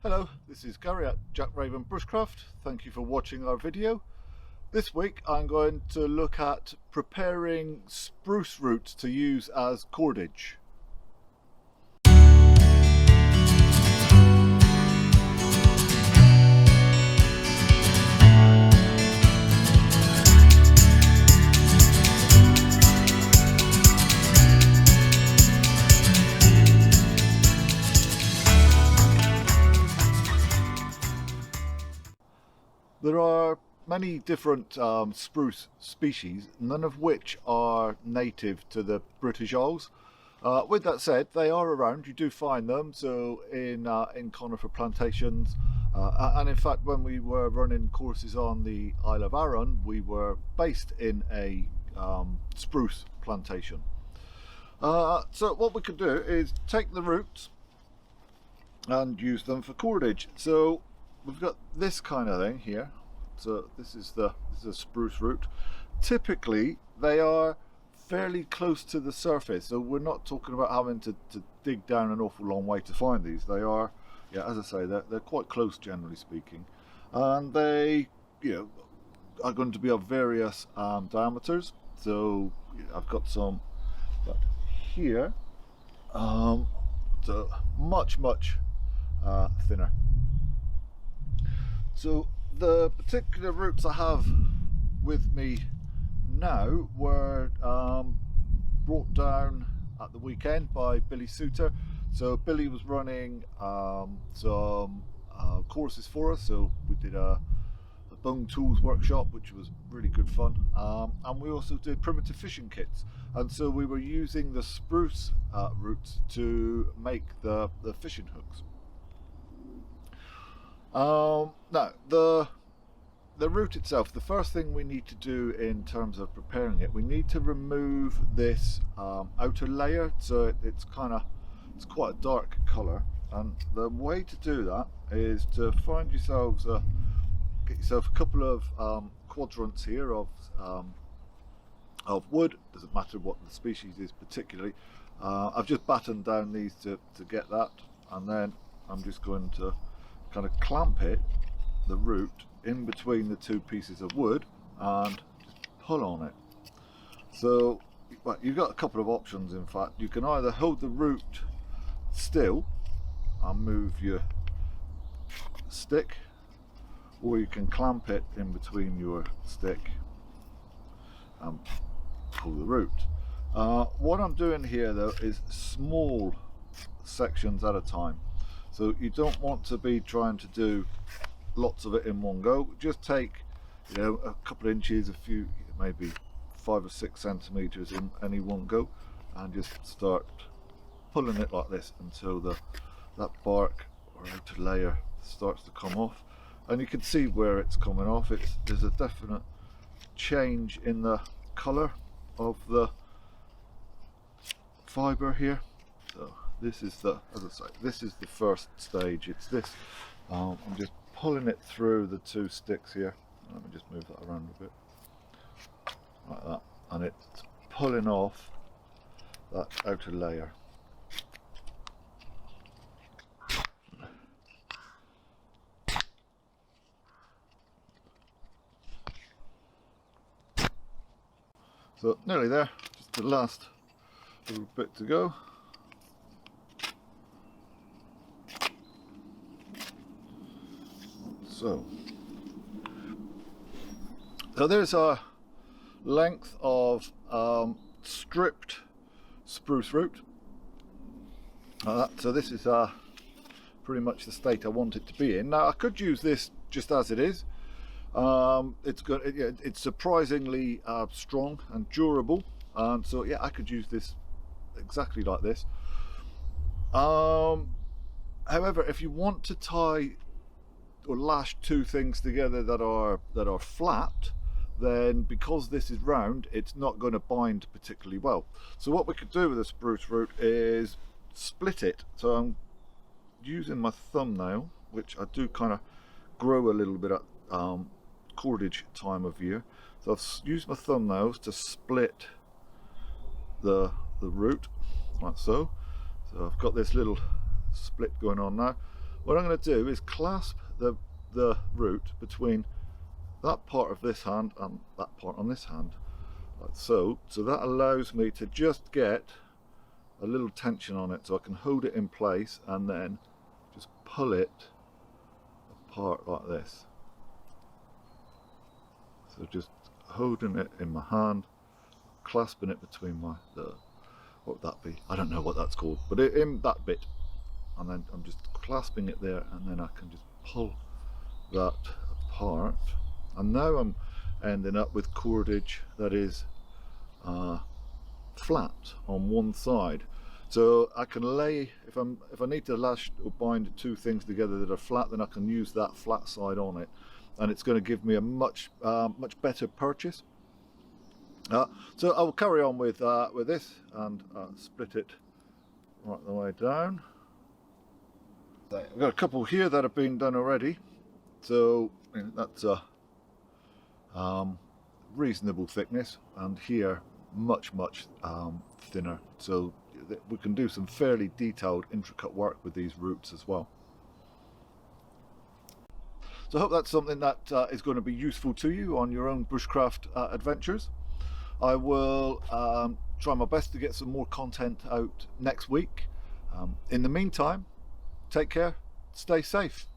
Hello, this is Gary at Jack Raven Bushcraft. Thank you for watching our video. This week I'm going to look at preparing spruce roots to use as cordage. There are many different spruce species, none of which are native to the British Isles. With that said, they are around. You do find them. So in conifer plantations, and in fact, when we were running courses on the Isle of Arran, we were based in a spruce plantation. So what we could do is take the roots and use them for cordage. So we've got this kind of thing here. So this is a spruce root. Typically they are fairly close to the surface, so we're not talking about having to dig down an awful long way to find these. They are, yeah, as I say, they're quite close generally speaking, and they, are going to be of various diameters. So I've got some here, so much thinner. So the particular roots I have with me now were brought down at the weekend by Billy Suter. So Billy was running some courses for us. So we did a bone tools workshop, which was really good fun, and we also did primitive fishing kits, and so we were using the spruce roots to make the fishing hooks. Now the root itself, the first thing we need to do in terms of preparing it, we need to remove this outer layer. So it's quite a dark colour, and the way to do that is to find yourselves get yourself a couple of quadrants here of wood. Doesn't matter what the species is particularly. I've just battened down these to get that, and then I'm just going to kind of clamp the root in between the two pieces of wood and just pull on it. So well, you've got a couple of options. In fact, you can either hold the root still and move your stick, or you can clamp it in between your stick and pull the root. What I'm doing here though is small sections at a time. So you don't want to be trying to do lots of it in one go. Just take, a couple of inches, a few, maybe 5 or 6 centimeters in any one go, and just start pulling it like this until that bark or outer layer starts to come off. And you can see where it's coming off. There's a definite change in the color of the fiber here. So this is as I say, this is the first stage. It's this. I'm just pulling it through the two sticks here. Let me just move that around a bit, like that, and it's pulling off that outer layer. So nearly there, just the last little bit to go. So there's our length of stripped spruce root. So this is pretty much the state I want it to be in. Now I could use this just as it is. It's surprisingly strong and durable, and so yeah, I could use this exactly like this. However, if you want to tie or lash two things together that are flat, then because this is round, it's not going to bind particularly well. So what we could do with a spruce root is split it. So I'm using my thumbnail, which I do kind of grow a little bit at cordage time of year. So I've used my thumbnails to split the root like so. So I've got this little split going on now. what I'm going to do is clasp the root between that part of this hand and that part on this hand, like so. So that allows me to just get a little tension on it, so I can hold it in place and then just pull it apart like this. So just holding it in my hand, clasping it between my, what would that be? I don't know what that's called, but in that bit, and then I'm just clasping it there, and then I can just pull that apart. And now I'm ending up with cordage that is flat on one side, so I can lay, if I need to lash or bind two things together that are flat, then I can use that flat side on it, and it's going to give me a much better purchase. So I will carry on with this and split it right the way down. I've got a couple here that have been done already, so that's a reasonable thickness, and here much thinner, so we can do some fairly detailed, intricate work with these roots as well. So I hope that's something that is going to be useful to you on your own bushcraft adventures. I will try my best to get some more content out next week. In the meantime, take care, stay safe.